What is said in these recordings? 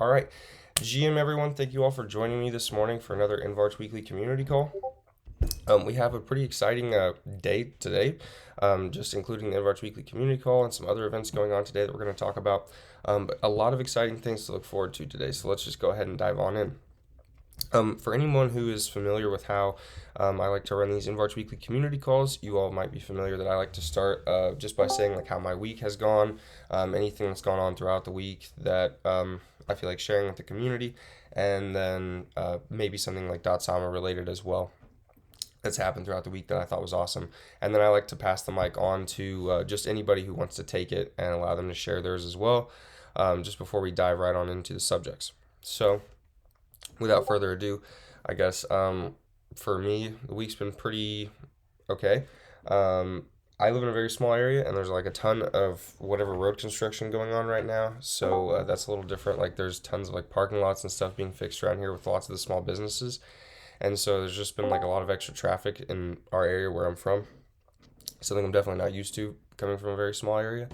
All right. GM, everyone, thank you all for joining me this morning for another InvArch Weekly Community Call. We have a pretty exciting day today, just including the InvArch Weekly Community Call and some other events going on today that we're going to talk about. But a lot of exciting things to look forward to today, so let's just go ahead and dive on in. For anyone who is familiar with how I like to run these InvArch Weekly Community Calls, you all might be familiar that I like to start just by saying like how my week has gone, anything that's gone on throughout the week that I feel like sharing with the community, and then maybe something like .sama related as well that's happened throughout the week that I thought was awesome. And then I like to pass the mic on to just anybody who wants to take it and allow them to share theirs as well, just before we dive right on into the subjects. So, without further ado, I guess for me, the week's been pretty okay. I live in a very small area, and there's like a ton of whatever road construction going on right now. So that's a little different. Like there's tons of like parking lots and stuff being fixed around here with lots of the small businesses, and so there's just been like a lot of extra traffic in our area where I'm from. Something I'm definitely not used to coming from a very small area.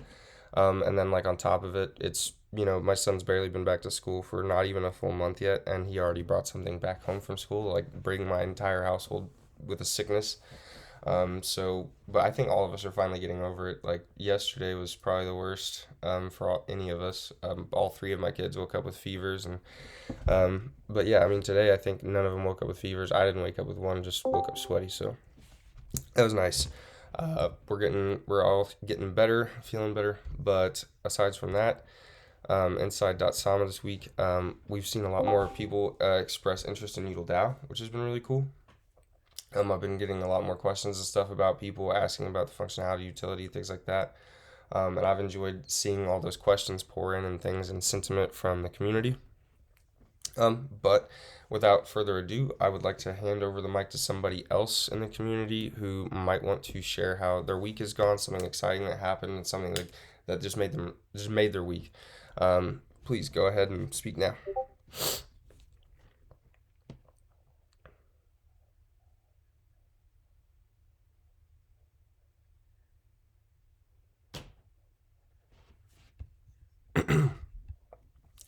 And then like on top of it, it's my son's barely been back to school for not even a full month yet, and he already brought something back home from school, like bringing my entire household with a sickness. But I think all of us are finally getting over it. Like yesterday was probably the worst for any of us. All three of my kids woke up with fevers, and but yeah, I mean today I think none of them woke up with fevers. I didn't wake up with one, just woke up sweaty, so that was nice. We're all getting better, feeling better. But aside from that, inside Sama this week, we've seen a lot more people express interest in Noodle DAO, which has been really cool. I've been getting a lot more questions and stuff about people asking about the functionality, utility, things like that. And I've enjoyed seeing all those questions pour in and things and sentiment from the community. But without further ado, I would like to hand over the mic to somebody else in the community who might want to share how their week has gone, something exciting that happened, and something that just made their week. Please go ahead and speak now.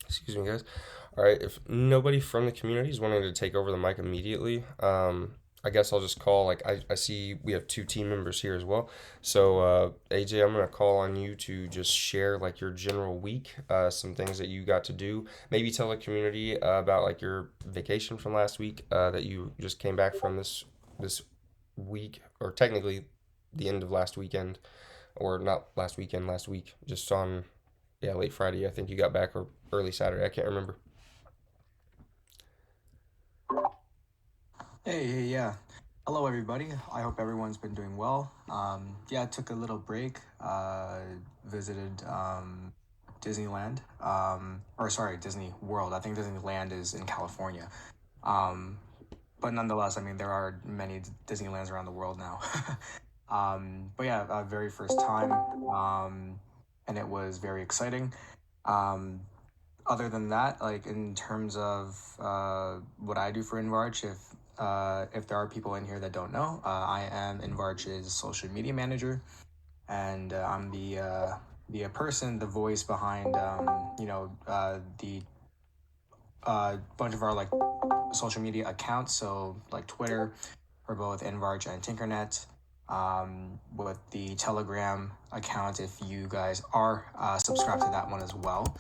Excuse me, guys. All right, if nobody from the community is wanting to take over the mic immediately, I guess I'll just call. Like, I see we have two team members here as well. So, AJ, I'm gonna call on you to just share like your general week, some things that you got to do. Maybe tell the community about like your vacation from last week that you just came back from this week, or technically the end of last weekend, or not last weekend, last week, just on late Friday. I think you got back or early Saturday. I can't remember. Hey, yeah. Hello, everybody. I hope everyone's been doing well. Yeah, I took a little break, visited Disneyland, or sorry, Disney World. I think Disneyland is in California. Um, but nonetheless, I mean, there are many Disneylands around the world now. But yeah, very first time, and it was very exciting. Um, Other than that, like in terms of what I do for InvArch, if there are people in here that don't know, I am InvArch's social media manager, and I'm the person, the voice behind the bunch of our like social media accounts. So like Twitter for both InvArch and Tinkernet. With the Telegram account, if you guys are subscribed to that one as well.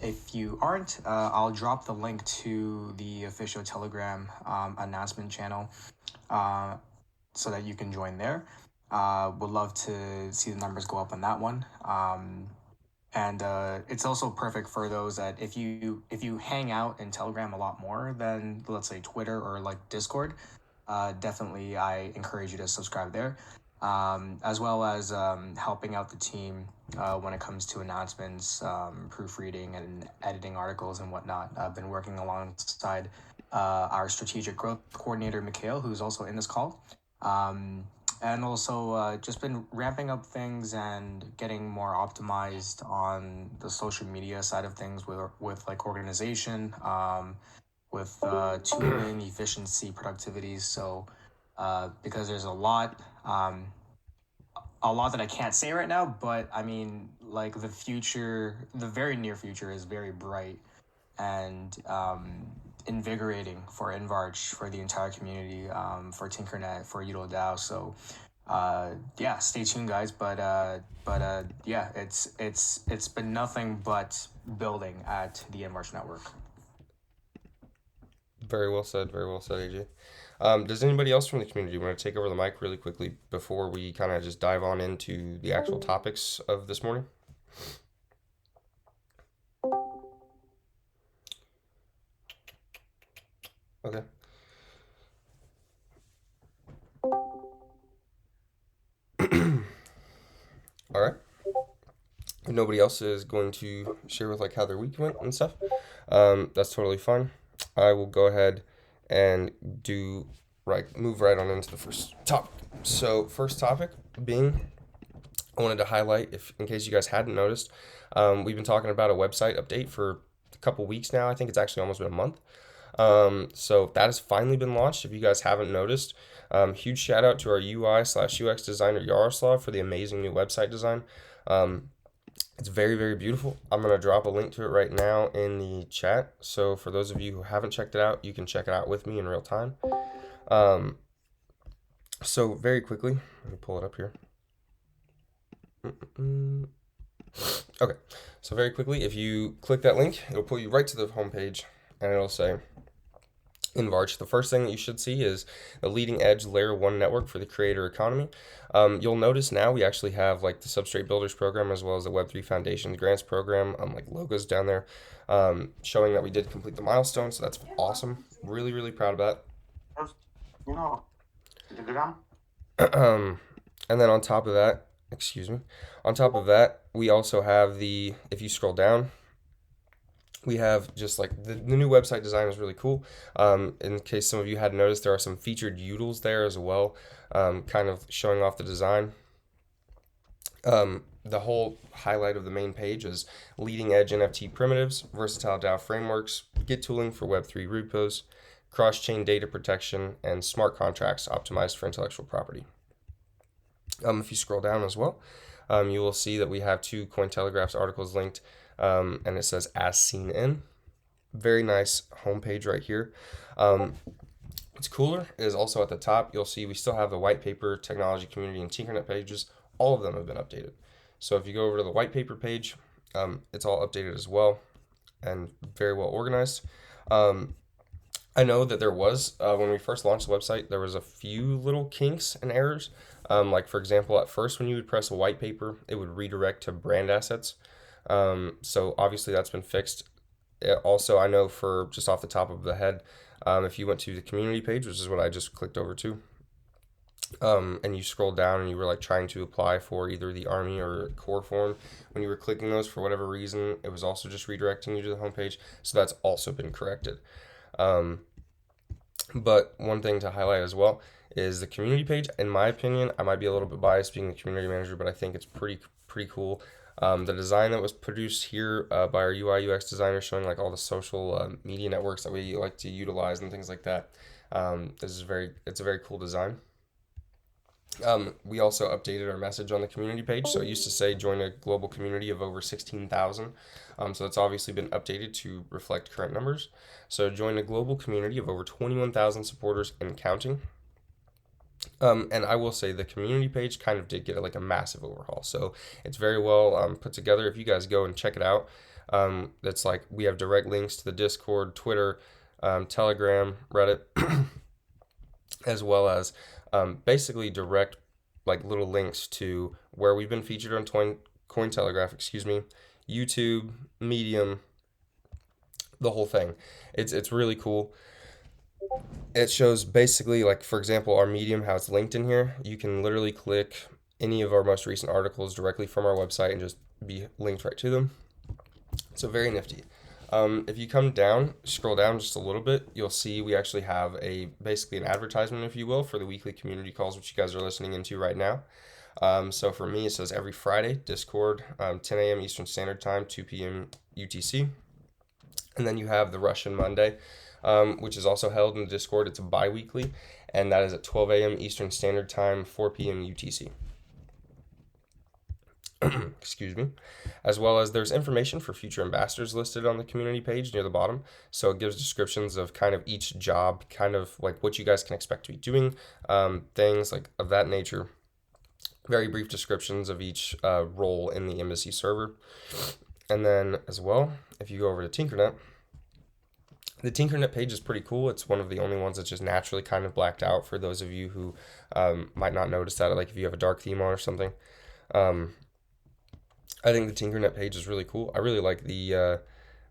If you aren't, I'll drop the link to the official Telegram announcement channel uh, so that you can join there. Would love to see the numbers go up on that one. And it's also perfect for those that if you hang out in Telegram a lot more than let's say Twitter or like Discord, definitely I encourage you to subscribe there, as well as helping out the team when it comes to announcements, proofreading, and editing articles and whatnot. I've been working alongside our strategic growth coordinator, Mikhail, who's also in this call. Um, and also just been ramping up things and getting more optimized on the social media side of things with like organization, with tooling, efficiency, productivity. So because there's a lot that I can't say right now, but I mean, like the future, the very near future is very bright and invigorating for InvArch, for the entire community, for Tinkernet, for UDO. So yeah, stay tuned, guys. But yeah, it's been nothing but building at the InvArch network. Very well said. Very well said, AJ. Does anybody else from the community want to take over the mic really quickly before we kind of just dive on into the actual topics of this morning? Okay. All right. If nobody else is going to share with like how their week went and stuff, that's totally fine. I will go ahead and move right on into the first topic. So first topic being, I wanted to highlight, if in case you guys hadn't noticed, we've been talking about a website update for a couple weeks now. I think it's actually almost been a month. So that has finally been launched. If you guys haven't noticed, huge shout out to our UI/UX designer Yaroslav for the amazing new website design. It's very, very beautiful. I'm going to drop a link to it right now in the chat. So for those of you who haven't checked it out, you can check it out with me in real time. So very quickly, let me pull it up here. Okay, so very quickly, if you click that link, it'll pull you right to the homepage, and it'll say InvArch. The first thing that you should see is the leading edge layer 1 network for the creator economy. You'll notice now we actually have like the Substrate Builders program as well as the Web3 Foundations Grants program, like logos down there, showing that we did complete the milestone. So that's awesome. Really, really proud of that. And then on top of that, we also have if you scroll down, we have just like the new website design is really cool. In case some of you hadn't noticed, there are some featured UDLs there as well, kind of showing off the design. The whole highlight of the main page is leading edge NFT primitives, versatile DAO frameworks, Git tooling for Web3 repos, cross-chain data protection, and smart contracts optimized for intellectual property. If you scroll down as well, you will see that we have 2 Cointelegraph's articles linked, and it says as seen in. Very nice homepage right here. What's cooler is also at the top, you'll see we still have the white paper, technology, community, and Tinkernet pages. All of them have been updated. So if you go over to the white paper page, it's all updated as well and very well organized. I know that there was, when we first launched the website, there was a few little kinks and errors. Like for example, at first when you would press a white paper, it would redirect to brand assets. So obviously that's been fixed. Also, I know for just off the top of the head, if you went to the community page, which is what I just clicked over to, and you scroll down and you were like trying to apply for either the Army or Core form, when you were clicking those for whatever reason, it was also just redirecting you to the homepage. So that's also been corrected. But one thing to highlight as well is the community page. In my opinion, I might be a little bit biased being the community manager, but I think it's pretty cool. The design that was produced here by our UI UX designer, showing like all the social media networks that we like to utilize and things like that. It's a very cool design. We also updated our message on the community page. So it used to say join a global community of over 16,000. So it's obviously been updated to reflect current numbers. So join a global community of over 21,000 supporters and counting. And I will say the community page kind of did get like a massive overhaul. So it's very well put together. If you guys go and check it out, it's like we have direct links to the Discord, Twitter, Telegram, Reddit, as well as basically direct like little links to where we've been featured on Cointelegraph, YouTube, Medium, the whole thing. It's really cool. It shows basically like, for example, our Medium, how it's linked in here. You can literally click any of our most recent articles directly from our website and just be linked right to them. So very nifty. If you come down, scroll down just a little bit, you'll see we actually have basically an advertisement, if you will, for the weekly community calls, which you guys are listening into right now. So for me, it says every Friday, Discord, 10 a.m. Eastern Standard Time, 2 p.m. UTC. And then you have the Russian Monday, which is also held in the Discord. It's a bi-weekly, and that is at 12 a.m. Eastern Standard Time, 4 p.m. UTC. excuse me, as well as there's information for future ambassadors listed on the community page near the bottom. So it gives descriptions of kind of each job, kind of like what you guys can expect to be doing, things like of that nature. Very brief descriptions of each role in the embassy server. And then as well, if you go over to Tinkernet, the Tinkernet page is pretty cool. It's one of the only ones that's just naturally kind of blacked out for those of you who might not notice that, like if you have a dark theme on or something. I think the Tinkernet page is really cool. I really like the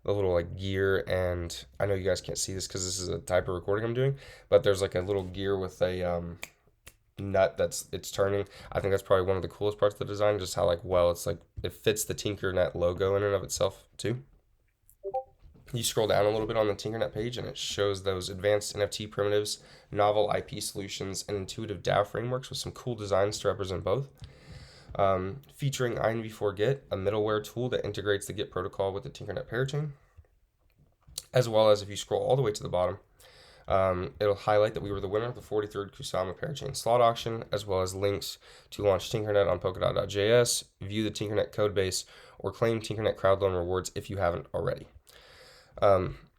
little like gear, and I know you guys can't see this because this is a type of recording I'm doing, but there's like a little gear with a nut it's turning. I think that's probably one of the coolest parts of the design, just how like well it's like it fits the Tinkernet logo in and of itself too. You scroll down a little bit on the Tinkernet page and it shows those advanced NFT primitives, novel IP solutions, and intuitive DAO frameworks with some cool designs to represent both. Featuring InvArch, a middleware tool that integrates the Git protocol with the Tinkernet parachain. As well as if you scroll all the way to the bottom, it'll highlight that we were the winner of the 43rd Kusama parachain slot auction, as well as links to launch Tinkernet on Polkadot.js, view the Tinkernet codebase, or claim Tinkernet crowd loan rewards if you haven't already.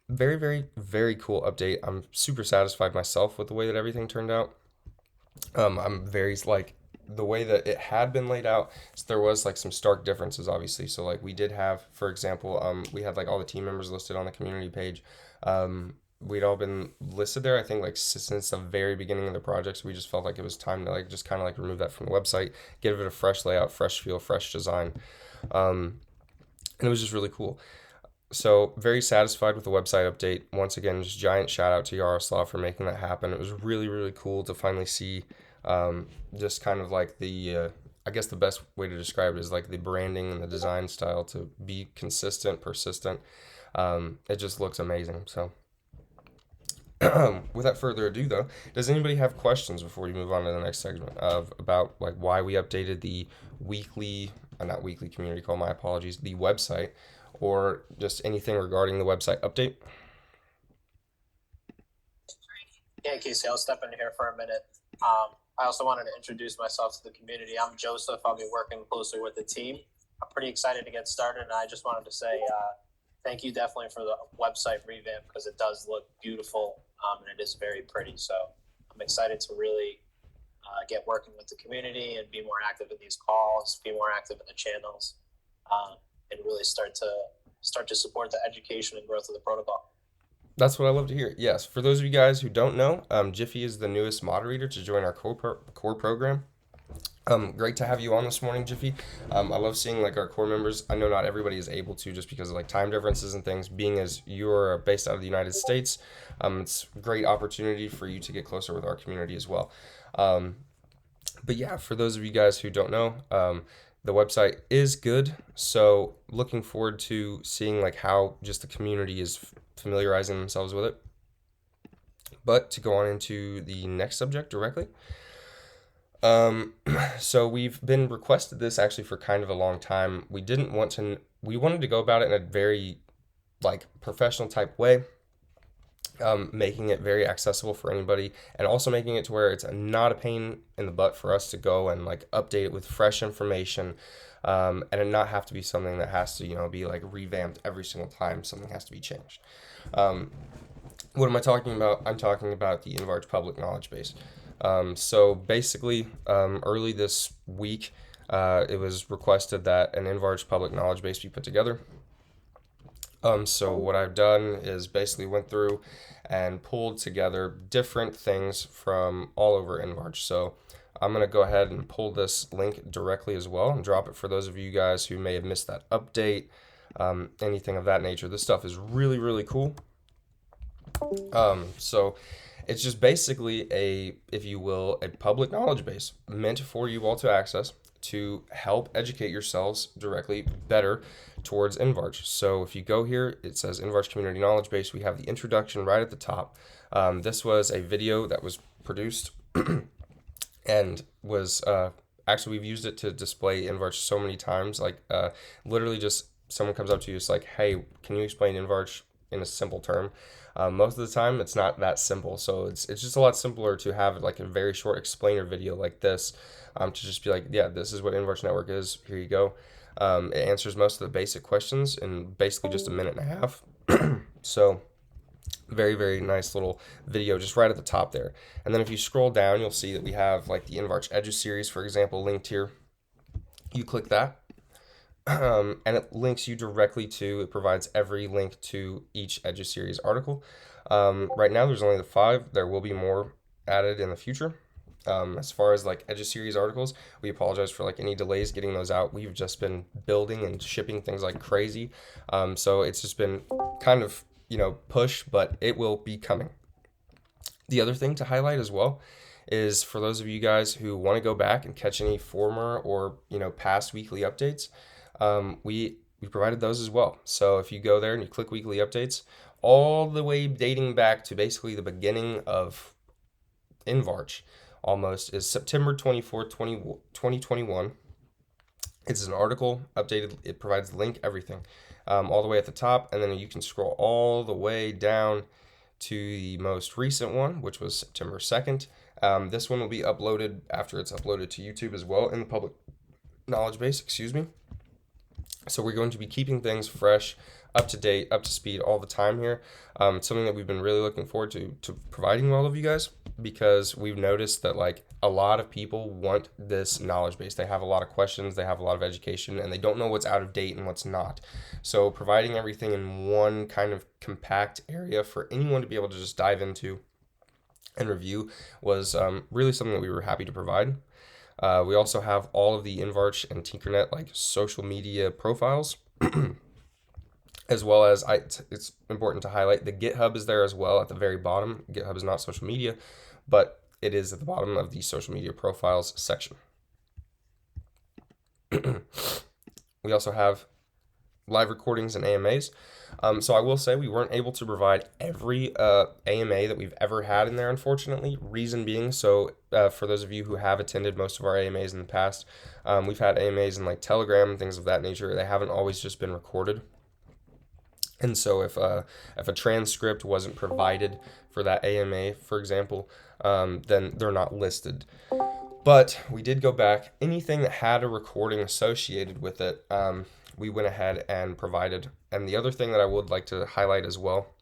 Very, very, very cool update. I'm super satisfied myself with the way that everything turned out. I'm very like the way that it had been laid out. So there was like some stark differences, obviously. So like we did have, for example, we had like all the team members listed on the community page. We'd all been listed there, I think, like since the very beginning of the project. So we just felt like it was time to like just kind of like remove that from the website, give it a fresh layout, fresh feel, fresh design, and it was just really cool. So very satisfied with the website update. Once again, just giant shout out to Yaroslav for making that happen. It was really, really cool to finally see just kind of like I guess the best way to describe it is like the branding and the design style to be consistent, persistent. It just looks amazing. So without further ado though, does anybody have questions before we move on to the next segment about like why we updated the not weekly community call, my apologies, the website, or just anything regarding the website update? Yeah, Casey, I'll step in here for a minute. I also wanted to introduce myself to the community. I'm Joseph. I'll be working closely with the team. I'm pretty excited to get started, and I just wanted to say thank you definitely for the website revamp because it does look beautiful and it is very pretty. So I'm excited to really get working with the community and be more active in these calls, be more active in the channels, and really start to support the education and growth of the protocol. That's what I love to hear. Yes, for those of you guys who don't know, Jiffy is the newest moderator to join our core program. Great to have you on this morning, Jiffy. I love seeing like our core members. I know not everybody is able to just because of like time differences and things. Being as you're based out of the United States, it's a great opportunity for you to get closer with our community as well. But yeah, for those of you guys who don't know, the website is good. So looking forward to seeing like how just the community is familiarizing themselves with it. But to go on into the next subject directly. So we've been requested this actually for kind of a long time. We wanted to go about it in a very like professional type way, making it very accessible for anybody and also making it to where it's not a pain in the butt for us to go and like update it with fresh information, and it not have to be something that has to, be like revamped every single time something has to be changed. What am I talking about? I'm talking about the InvArch public knowledge base. So basically, early this week, it was requested that an InvArch public knowledge base be put together. So what I've done is basically went through and pulled together different things from all over InvArch. So I'm going to go ahead and pull this link directly as well and drop it for those of you guys who may have missed that update, anything of that nature. This stuff is really, really cool. So it's just basically if you will, a public knowledge base meant for you all to access to help educate yourselves directly better towards InvArch. So if you go here, it says InvArch Community Knowledge Base. We have the introduction right at the top. This was a video that was produced and was actually we've used it to display InvArch so many times. Like literally just someone comes up to you, it's like, hey, can you explain InvArch in a simple term. Most of the time, it's not that simple. So it's just a lot simpler to have like a very short explainer video like this, to just be like, yeah, this is what InvArch Network is. Here you go. It answers most of the basic questions in basically just a minute and a half. So very, very nice little video just right at the top there. And then if you scroll down, you'll see that we have like the InvArch Edges series, for example, linked here. You click that, and it links you directly to, it provides every link to each Edges series article. Right now, there's only the 5. There will be more added in the future. As far as like Edges series articles, we apologize for like any delays getting those out. We've just been building and shipping things like crazy. So it's just been kind of, push, but it will be coming. The other thing to highlight as well is for those of you guys who want to go back and catch any former or past weekly updates, we provided those as well. So if you go there and you click weekly updates, all the way dating back to basically the beginning of InvArch almost is September 24th, 2021. It's an article updated. It provides the link, everything, all the way at the top, and then you can scroll all the way down to the most recent one, which was September 2nd. This one will be uploaded after it's uploaded to YouTube as well in the public knowledge base, excuse me. So we're going to be keeping things fresh, up to date, up to speed all the time here. It's something that we've been really looking forward to providing to all of you guys, because we've noticed that like a lot of people want this knowledge base. They have a lot of questions, they have a lot of education, and they don't know what's out of date and what's not. So providing everything in one kind of compact area for anyone to be able to just dive into and review was really something that we were happy to provide. We also have all of the InvArch and Tinkernet like social media profiles, as well as it's important to highlight the GitHub is there as well at the very bottom. GitHub is not social media, but it is at the bottom of the social media profiles section. We also have live recordings and AMAs. So I will say we weren't able to provide every AMA that we've ever had in there, unfortunately. Reason being, so for those of you who have attended most of our AMAs in the past, we've had AMAs in like Telegram and things of that nature. They haven't always just been recorded. And so if a transcript wasn't provided for that AMA, for example, then they're not listed. But we did go back. Anything that had a recording associated with it, we went ahead and provided. And the other thing that I would like to highlight as well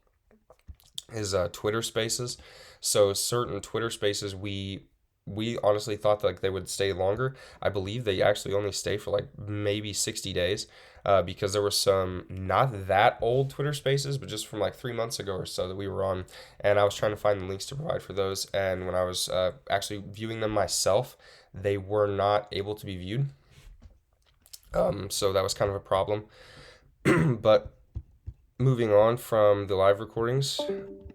is Twitter Spaces. So certain Twitter Spaces, we honestly thought that like they would stay longer. I believe they actually only stay for like maybe 60 days. Because there were some not that old Twitter Spaces, but just from like 3 months ago or so that we were on, and I was trying to find the links to provide for those, and when I was actually viewing them myself, they were not able to be viewed, so that was kind of a problem. But moving on from the live recordings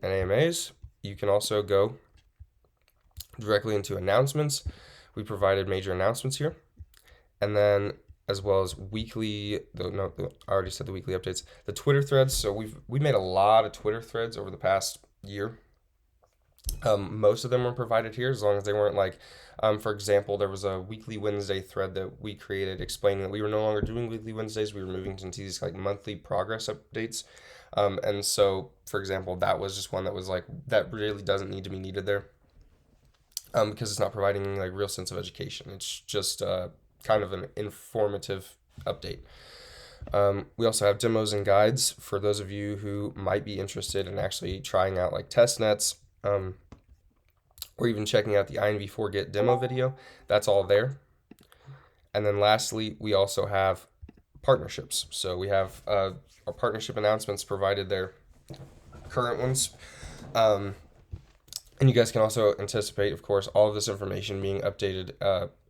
and AMAs, you can also go directly into announcements. We provided major announcements here, and then as well as weekly, I already said the weekly updates, the Twitter threads. So we made a lot of Twitter threads over the past year. Most of them were provided here, as long as they weren't like, for example, there was a weekly Wednesday thread that we created explaining that we were no longer doing weekly Wednesdays. We were moving into these like monthly progress updates. And so, for example, that was just one that was like, that really doesn't need to be needed there, because it's not providing like real sense of education. It's just kind of an informative update. We also have demos and guides for those of you who might be interested in actually trying out like test nets, or even checking out the InV4Get demo video. That's all there. And then lastly, we also have partnerships. So we have our partnership announcements provided there, current ones. And you guys can also anticipate, of course, all of this information being updated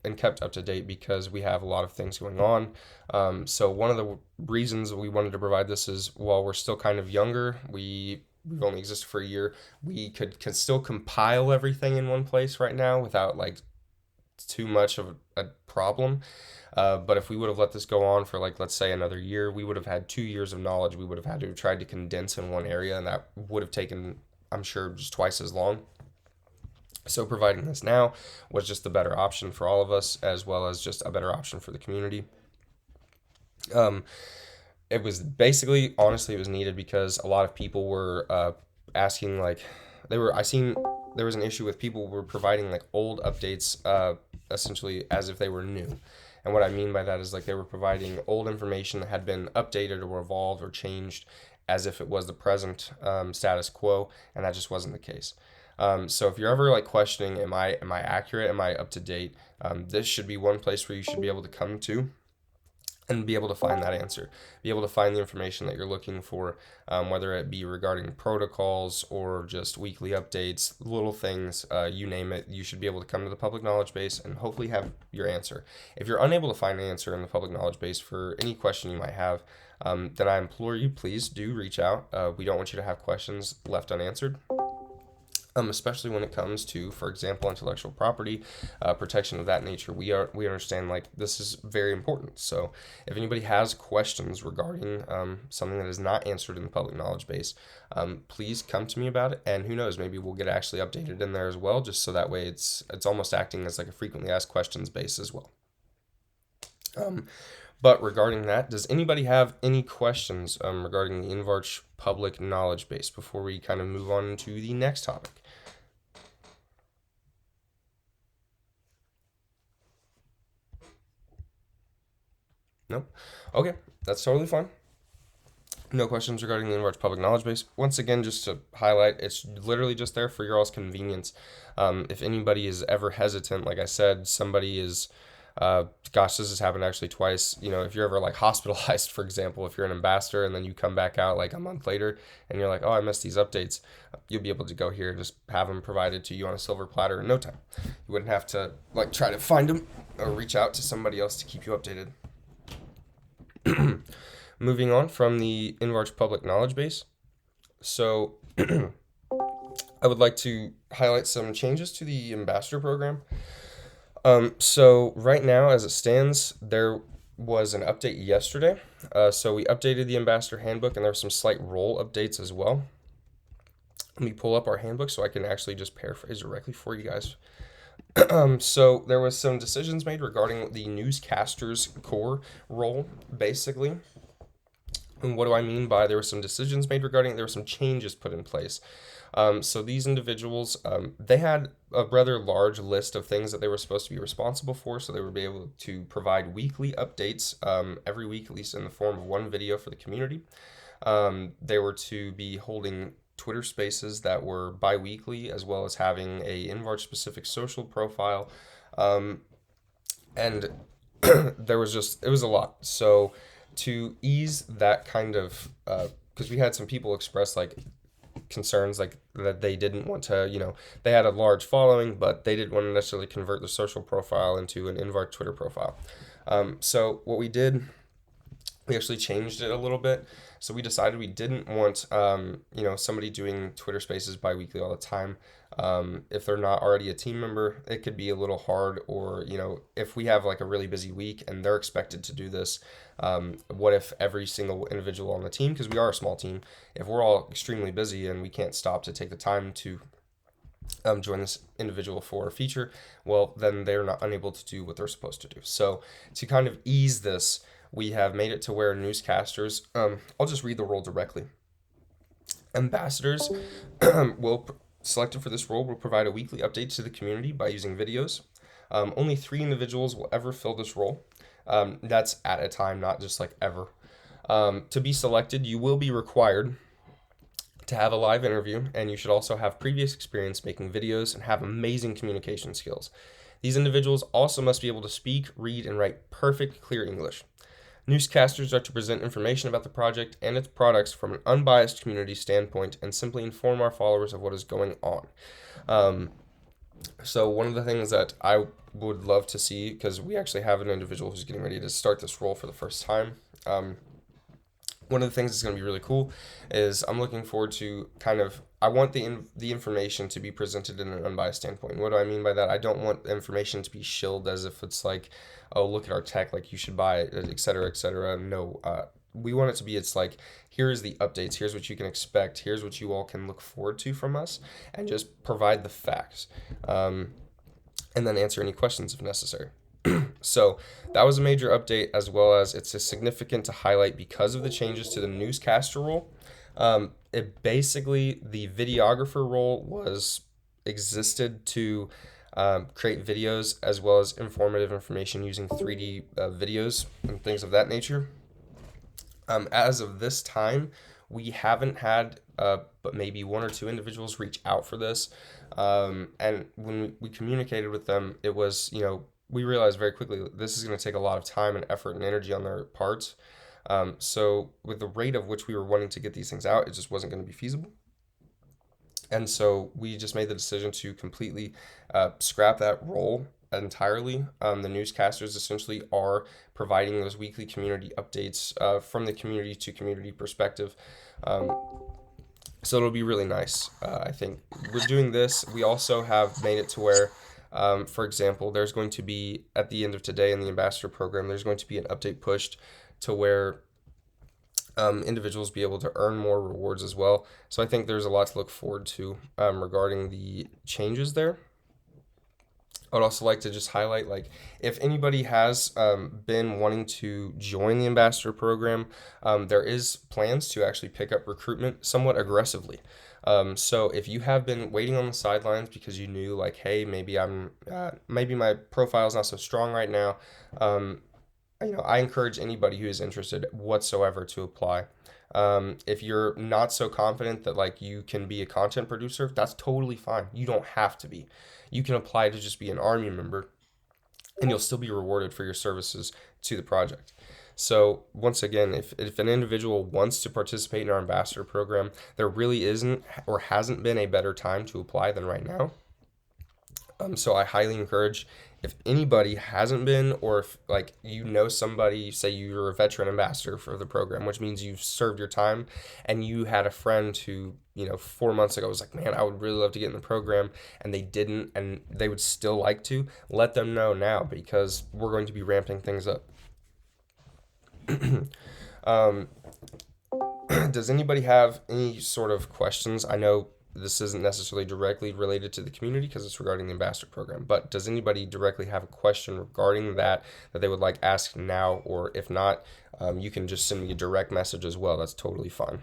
and kept up to date, because we have a lot of things going on. So one of the reasons we wanted to provide this is, while we're still kind of younger, we've only existed for a year, we could still compile everything in one place right now without like too much of a problem. But if we would have let this go on for like, let's say another year, we would have had 2 years of knowledge we would have had to try to condense in one area, and that would have taken, I'm sure, just twice as long. So providing this now was just the better option for all of us, as well as just a better option for the community. it was basically, honestly, it was needed because a lot of people were asking, like, I seen there was an issue with people were providing like old updates, essentially as if they were new. And what I mean by that is like they were providing old information that had been updated or evolved or changed as if it was the present status quo, and that just wasn't the case. So if you're ever like questioning, am I accurate? Am I up to date? This should be one place where you should be able to come to and be able to find that answer, be able to find the information that you're looking for, whether it be regarding protocols or just weekly updates, little things, you name it. You should be able to come to the public knowledge base and hopefully have your answer. If you're unable to find an answer in the public knowledge base for any question you might have, then I implore you, please do reach out. We don't want you to have questions left unanswered. Especially when it comes to, for example, intellectual property, protection of that nature. We understand like this is very important. So if anybody has questions regarding something that is not answered in the public knowledge base, please come to me about it. And who knows, maybe we'll get actually updated in there as well, just so that way it's almost acting as like a frequently asked questions base as well. But regarding that, does anybody have any questions regarding the InvArch public knowledge base before we kind of move on to the next topic? Nope. Okay, that's totally fine. No questions regarding the InvArch public knowledge base. Once again, just to highlight, it's literally just there for your all's convenience. If anybody is ever hesitant, like I said, somebody is, gosh, this has happened actually twice. You know, if you're ever like hospitalized, for example, if you're an ambassador and then you come back out like a month later and you're like, oh, I missed these updates, you'll be able to go here and just have them provided to you on a silver platter in no time. You wouldn't have to like try to find them or reach out to somebody else to keep you updated. Moving on from the InvArch public knowledge base. So I would like to highlight some changes to the ambassador program. So right now, as it stands, there was an update yesterday. So we updated the ambassador handbook and there were some slight role updates as well. Let me pull up our handbook so I can actually just paraphrase directly for you guys. So there was some decisions made regarding the newscaster's core role, basically. And what do I mean by there were some decisions made regarding, there were some changes put in place. So these individuals, they had a rather large list of things that they were supposed to be responsible for. So they would be able to provide weekly updates every week, at least in the form of one video for the community. They were to be holding Twitter spaces that were bi-weekly, as well as having a InvArch specific social profile. And there was it was a lot. So to ease that kind of, because we had some people express like concerns like that they didn't want to, you know, they had a large following, but they didn't want to necessarily convert the social profile into an InvArch Twitter profile. So what we did, we actually changed it a little bit. So we decided we didn't want, you know, somebody doing Twitter Spaces bi-weekly all the time. If they're not already a team member, it could be a little hard. Or, you know, if we have like a really busy week and they're expected to do this, what if every single individual on the team, because we are a small team, if we're all extremely busy and we can't stop to take the time to join this individual for a feature, well, then they're not unable to do what they're supposed to do. So to kind of ease this, we have made it to where newscasters, I'll just read the role directly. Ambassadors selected for this role will provide a weekly update to the community by using videos. Only 3 individuals will ever fill this role. That's at a time, not just like ever. To be selected, you will be required to have a live interview, and you should also have previous experience making videos and have amazing communication skills. These individuals also must be able to speak, read, and write perfect, clear English. Newscasters are to present information about the project and its products from an unbiased community standpoint and simply inform our followers of what is going on. So one of the things that I would love to see, because we actually have an individual who's getting ready to start this role for the first time, one of the things that's going to be really cool is I'm looking forward to I want the information to be presented in an unbiased standpoint. What do I mean by that? I don't want information to be shilled as if it's like, oh, look at our tech, like you should buy it, et cetera, et cetera. No, we want it to be, it's like, here's the updates, here's what you can expect, here's what you all can look forward to from us, and just provide the facts. And then answer any questions if necessary. So that was a major update, as well as it's a significant to highlight because of the changes to the newscaster role. It basically, the videographer role was existed to create videos as well as informative information using 3D videos and things of that nature. As of this time, we haven't had but maybe one or two individuals reach out for this. And when we communicated with them, it was, we realized very quickly that this is going to take a lot of time and effort and energy on their parts. So with the rate of which we were wanting to get these things out, it just wasn't going to be feasible. And so we just made the decision to completely scrap that role entirely. The newscasters essentially are providing those weekly community updates from the community to community perspective. So it'll be really nice. I think we're doing this. We also have made it to where, for example, there's going to be, at the end of today in the Ambassador program, there's going to be an update pushed to where individuals be able to earn more rewards as well. So I think there's a lot to look forward to regarding the changes there. I would also like to just highlight, like, if anybody has been wanting to join the Ambassador program, there is plans to actually pick up recruitment somewhat aggressively. So if you have been waiting on the sidelines because you knew, like, hey, maybe maybe my profile is not so strong right now, I encourage anybody who is interested whatsoever to apply. If you're not so confident that like you can be a content producer, that's totally fine. You don't have to be. You can apply to just be an Army member, and you'll still be rewarded for your services to the project. So once again, if an individual wants to participate in our Ambassador program, there really isn't or hasn't been a better time to apply than right now. So I highly encourage, if anybody hasn't been, or if like somebody, say you're a veteran ambassador for the program, which means you've served your time, and you had a friend who 4 months ago was like, man, I would really love to get in the program, and they didn't, and they would still like to, let them know now, because we're going to be ramping things up. Does anybody have any sort of questions? I know this isn't necessarily directly related to the community because it's regarding the Ambassador program, but does anybody directly have a question regarding that they would like asked now? Or if not, you can just send me a direct message as well. That's totally fine.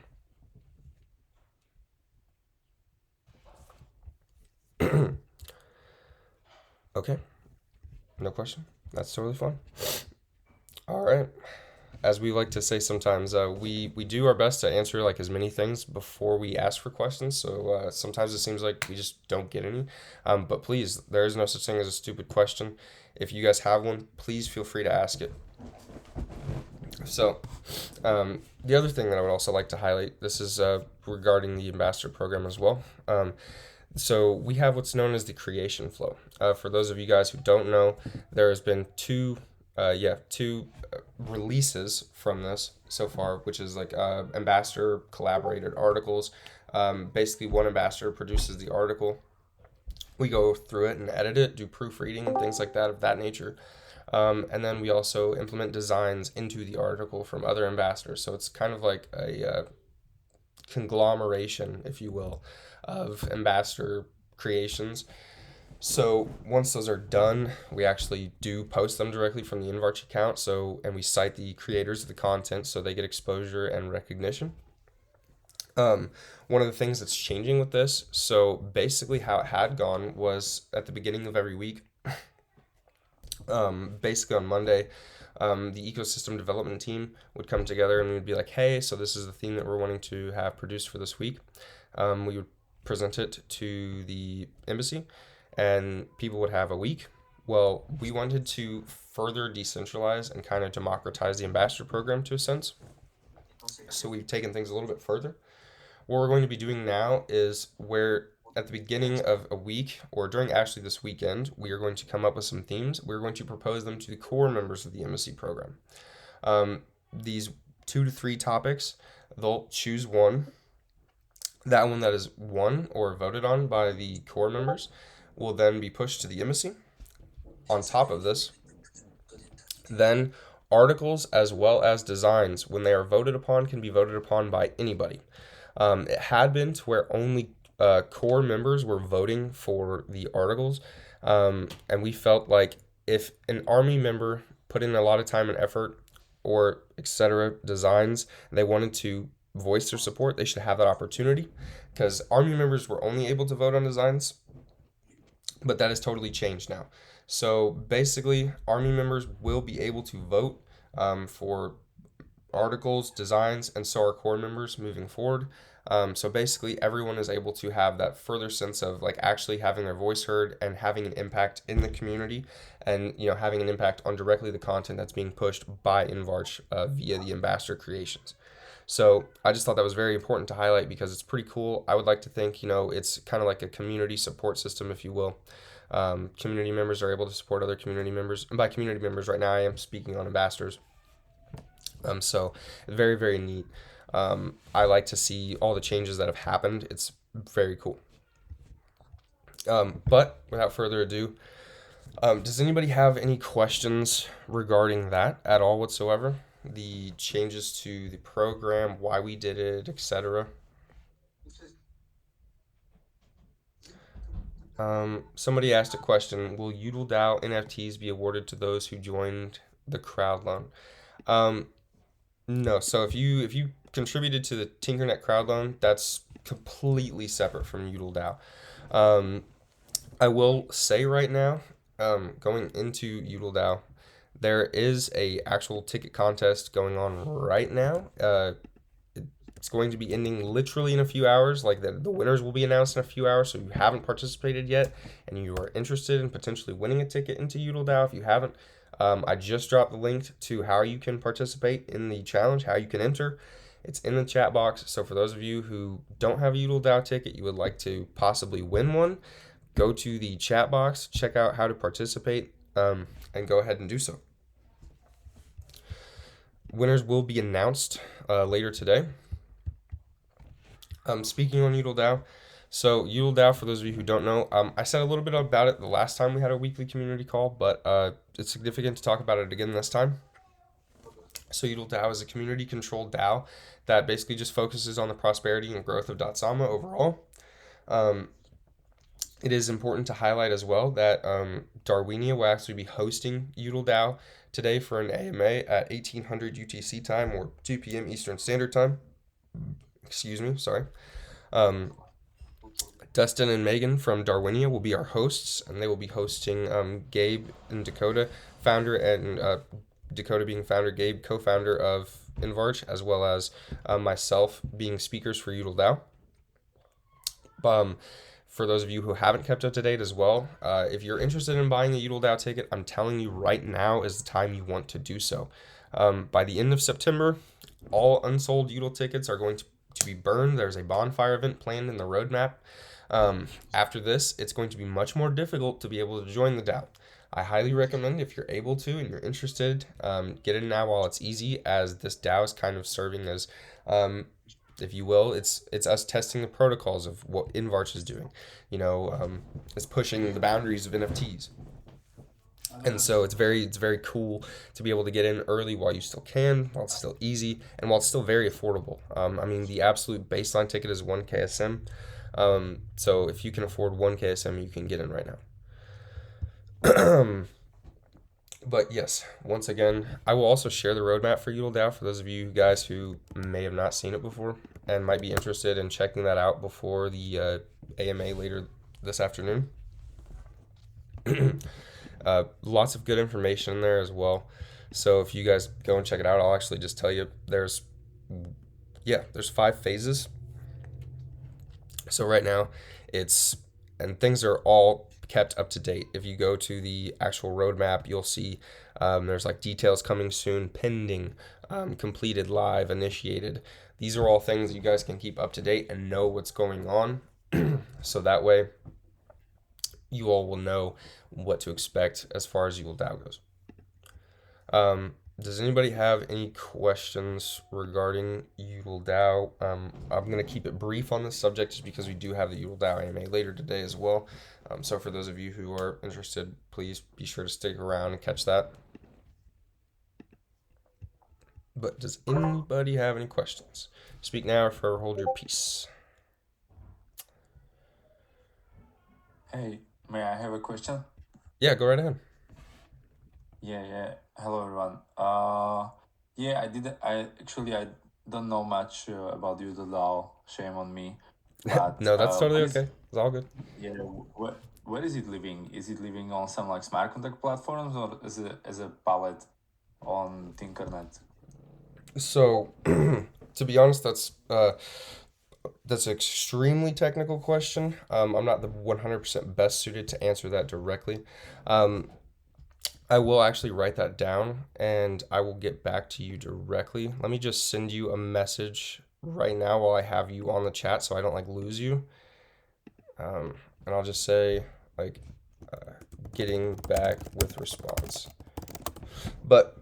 Okay, no question. That's totally fine. All right. As we like to say sometimes, we do our best to answer like as many things before we ask for questions. So sometimes it seems like we just don't get any. But please, there is no such thing as a stupid question. If you guys have one, please feel free to ask it. So the other thing that I would also like to highlight, this is regarding the Ambassador program as well. So we have what's known as the creation flow. For those of you guys who don't know, there has been two releases from this so far, which is like ambassador collaborated articles. Basically, one ambassador produces the article. We go through it and edit it, do proofreading and things like that of that nature. And then we also implement designs into the article from other ambassadors. So it's kind of like a conglomeration, if you will, of ambassador creations. So once those are done, we actually do post them directly from the InvArch account. And we cite the creators of the content so they get exposure and recognition. One of the things that's changing with this, so basically how it had gone was at the beginning of every week, basically on Monday, the ecosystem development team would come together and we'd be like, hey, so this is the theme that we're wanting to have produced for this week. We would present it to the embassy, and people would have a week. Well, we wanted to further decentralize and kind of democratize the ambassador program to a sense. So we've taken things a little bit further. What we're going to be doing now is where at the beginning of a week, or during actually this weekend, we are going to come up with some themes. We're going to propose them to the core members of the embassy program. These 2 to 3 topics, they'll choose one. That one that is won or voted on by the core members will then be pushed to the embassy. On top of this, then articles as well as designs, when they are voted upon, can be voted upon by anybody. It had been to where only core members were voting for the articles, and we felt like if an army member put in a lot of time and effort or etc. designs, and they wanted to voice their support, they should have that opportunity, because army members were only able to vote on designs, but that has totally changed now. So basically, army members will be able to vote for articles, designs, and so are corps members moving forward. So basically, everyone is able to have that further sense of like actually having their voice heard and having an impact in the community, and having an impact on directly the content that's being pushed by InvArch via the ambassador creations. So I just thought that was very important to highlight because it's pretty cool. I would like to think it's kind of like a community support system, if you will. Community members are able to support other community members, and by community members, right now I am speaking on ambassadors. So very, very neat. I like to see all the changes that have happened. It's very cool. But without further ado, does anybody have any questions regarding that at all whatsoever? The changes to the program, why we did it, etc. Somebody asked a question: will UDL NFTs be awarded to those who joined the crowd loan? No. So if you contributed to the TinkerNet crowd loan, that's completely separate from UDL. I will say right now, going into UDL, there is a actual ticket contest going on right now. It's going to be ending literally in a few hours. Like the winners will be announced in a few hours. So if you haven't participated yet and you are interested in potentially winning a ticket into UDL, if you haven't, I just dropped the link to how you can participate in the challenge, how you can enter. It's in the chat box. So for those of you who don't have a UDL ticket, you would like to possibly win one, go to the chat box, check out how to participate, and go ahead and do so. Winners will be announced later today. Speaking on UDL, so UDL, for those of you who don't know, I said a little bit about it the last time we had a weekly community call, but it's significant to talk about it again this time. So UDL is a community-controlled DAO that basically just focuses on the prosperity and growth of Kusama overall. It is important to highlight as well that Darwinia will actually be hosting UDL today for an AMA at 1800 UTC time, or 2 p.m. Eastern Standard Time. Excuse me, sorry. Dustin and Megan from Darwinia will be our hosts, and they will be hosting Gabe and Dakota, founder, and Dakota being founder, Gabe co-founder of InvArch, as well as myself being speakers for UDL. For those of you who haven't kept up to date as well, if you're interested in buying a UDL ticket, I'm telling you right now is the time you want to do so. By the end of September, all unsold UDL tickets are going to be burned. There's a bonfire event planned in the roadmap. After this, it's going to be much more difficult to be able to join the DAO. I highly recommend, if you're able to and you're interested, get in now while it's easy, as this DAO is kind of serving as, if you will, it's us testing the protocols of what InvArch is doing. It's pushing the boundaries of NFTs. And so it's very cool to be able to get in early while you still can, while it's still easy, and while it's still very affordable. The absolute baseline ticket is 1 KSM. So if you can afford 1 KSM, you can get in right now. But yes, once again, I will also share the roadmap for UDL for those of you guys who may have not seen it before and might be interested in checking that out before the AMA later this afternoon. Lots of good information in there as well. So if you guys go and check it out, I'll actually just tell you there's 5 phases. So right now things are all kept up to date. If you go to the actual roadmap, you'll see there's like details coming soon, pending, completed, live, initiated. These are all things you guys can keep up to date and know what's going on. So that way you all will know what to expect as far as UDL goes. Does anybody have any questions regarding UDL? I'm going to keep it brief on this subject just because we do have the UDL AMA later today as well. So for those of you who are interested, please be sure to stick around and catch that. But does anybody have any questions? Speak now or forever hold your peace. Hey, may I have a question? Yeah, go right ahead. Yeah. Hello, everyone. Yeah, I did. I don't know much about UDAO. Shame on me. But No, that's totally what is okay. It's all good. yeah? Where is it living? Is it living on some like smart contract platforms or as a pallet on Tinkernet? So, to be honest, that's an extremely technical question. I'm not the 100% best suited to answer that directly. Um, I will actually write that down and I will get back to you directly. Let me just send you a message right now while I have you on the chat so I don't like lose you. And I'll just say like getting back with response. But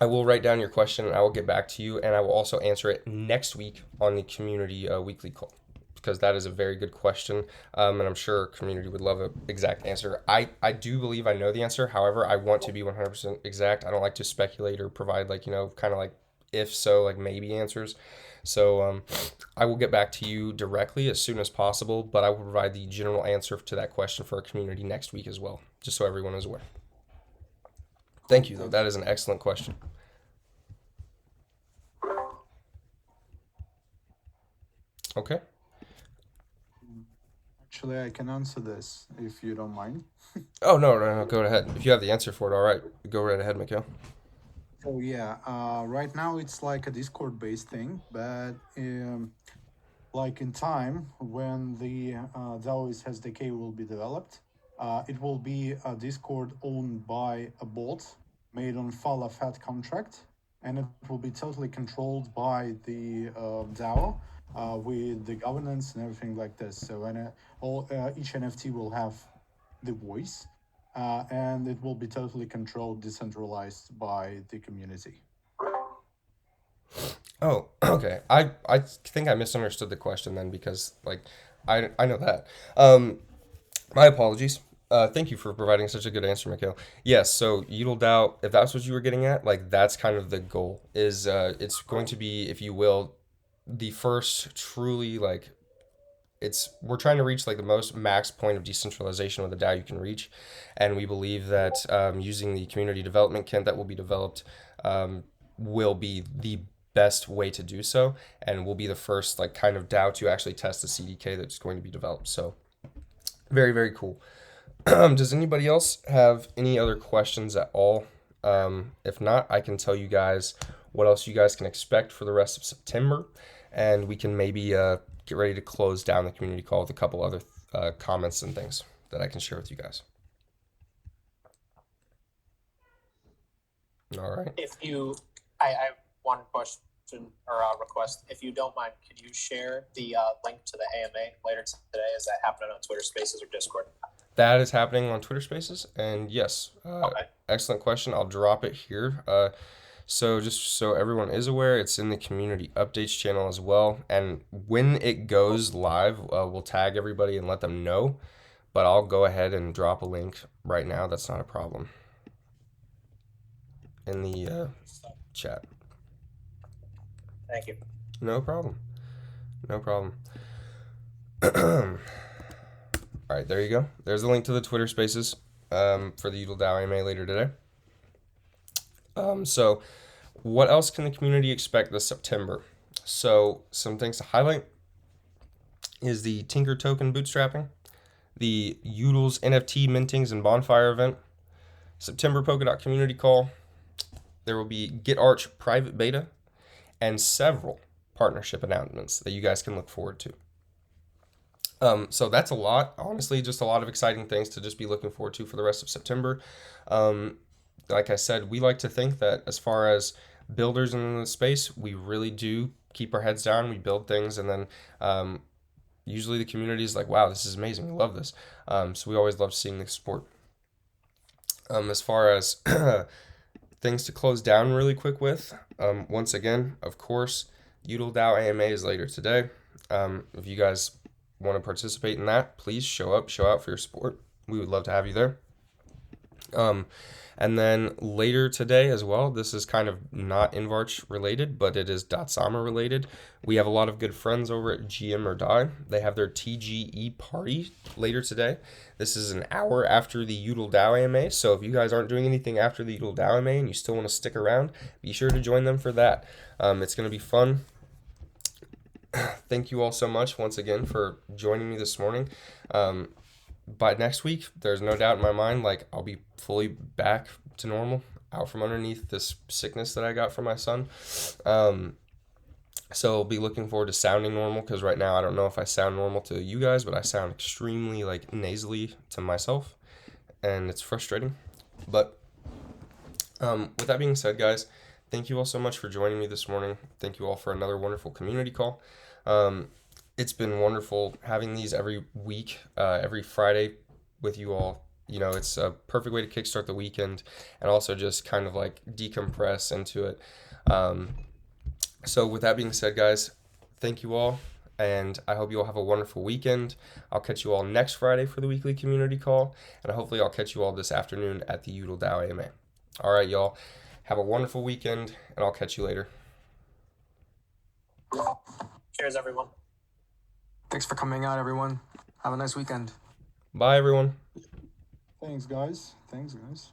I will write down your question and I will get back to you and I will also answer it next week on the community weekly call because that is a very good question, and I'm sure community would love an exact answer. I do believe I know the answer. However, I want to be 100% exact. I don't like to speculate or provide like kind of like if so like maybe answers. So I will get back to you directly as soon as possible, but I will provide the general answer to that question for our community next week as well, just so everyone is aware. Thank Cool, you, though. thanks. That is an excellent question. Okay. Actually, I can answer this if you don't mind. Oh, no. Go ahead. If you have the answer for it, all right. Go right ahead, Mikhail. So yeah, right now it's like a Discord-based thing, but like in time when the DAO is SDK will be developed, it will be a Discord owned by a bot made on Fala Fat contract, and it will be totally controlled by the DAO with the governance and everything like this. So each NFT will have the voice, and it will be totally controlled, decentralized by the community. Oh, okay. I think I misunderstood the question then because like I know that. My apologies. Thank you for providing such a good answer, Mikhail. Yes, so DAO, if that's what you were getting at, like that's kind of the goal. Is it's going to be, if you will, the first truly like we're trying to reach like the most max point of decentralization with a DAO you can reach, and we believe that using the community development kit that will be developed will be the best way to do so, and will be the first like kind of DAO to actually test the CDK that's going to be developed. So very cool. Does anybody else have any other questions at all? If not, I can tell you guys what else you guys can expect for the rest of September, and we can maybe get ready to close down the community call with a couple other comments and things that I can share with you guys. All right. I have one question or a request. If you don't mind, could you share the link to the AMA later today? Is that happening on Twitter Spaces or Discord? That is happening on Twitter Spaces, and yes, Okay. excellent question. I'll drop it here. So just so everyone is aware, it's in the community updates channel as well. And when it goes live, we'll tag everybody and let them know. But I'll go ahead and drop a link right now. That's not a problem. In the chat. Thank you. No problem. All right, there you go. There's the link to the Twitter Spaces for the DAO AMA later today. So what else can the community expect this September? So some things to highlight is the Tinker token bootstrapping, the Udals NFT mintings and bonfire event, September Polkadot Community Call. There will be InvArch private beta, and several partnership announcements that you guys can look forward to. So that's a lot, honestly, just a lot of exciting things to just be looking forward to for the rest of September. Like I said, we like to think that as far as builders in the space, we really do keep our heads down. We build things, and then usually the community is like, wow, this is amazing. We love this. So we always love seeing the support. As far as things to close down really quick with, once again, of course, DAO AMA is later today. If you guys want to participate in that, please show out for your support. We would love to have you there. And then later today as well, this is kind of not InvArch related, but it is .sama related. We have a lot of good friends over at GM or Die. They have their TGE party later today. This is an hour after the Udall DAO AMA, so if you guys aren't doing anything after the Udall DAO AMA and you still want to stick around, be sure to join them for that. It's going to be fun. Thank you all so much once again for joining me this morning. By next week, there's no doubt in my mind, like, I'll be fully back to normal, out from underneath this sickness that I got from my son. So I'll be looking forward to sounding normal, because right now I don't know if I sound normal to you guys, but I sound extremely, like, nasally to myself, and it's frustrating. But with that being said, guys, thank you all so much for joining me this morning. Thank you all for another wonderful community call. It's been wonderful having these every week, every Friday with you all. You know, it's a perfect way to kickstart the weekend and also just kind of like decompress into it. So with that being said, guys, thank you all, and I hope you all have a wonderful weekend. I'll catch you all next Friday for the weekly community call, and hopefully I'll catch you all this afternoon at the Udall DAO AMA. All right, y'all, have a wonderful weekend, and I'll catch you later. Cheers, everyone. Thanks for coming out, everyone. Have a nice weekend. Bye, everyone. Thanks, guys. Thanks, guys.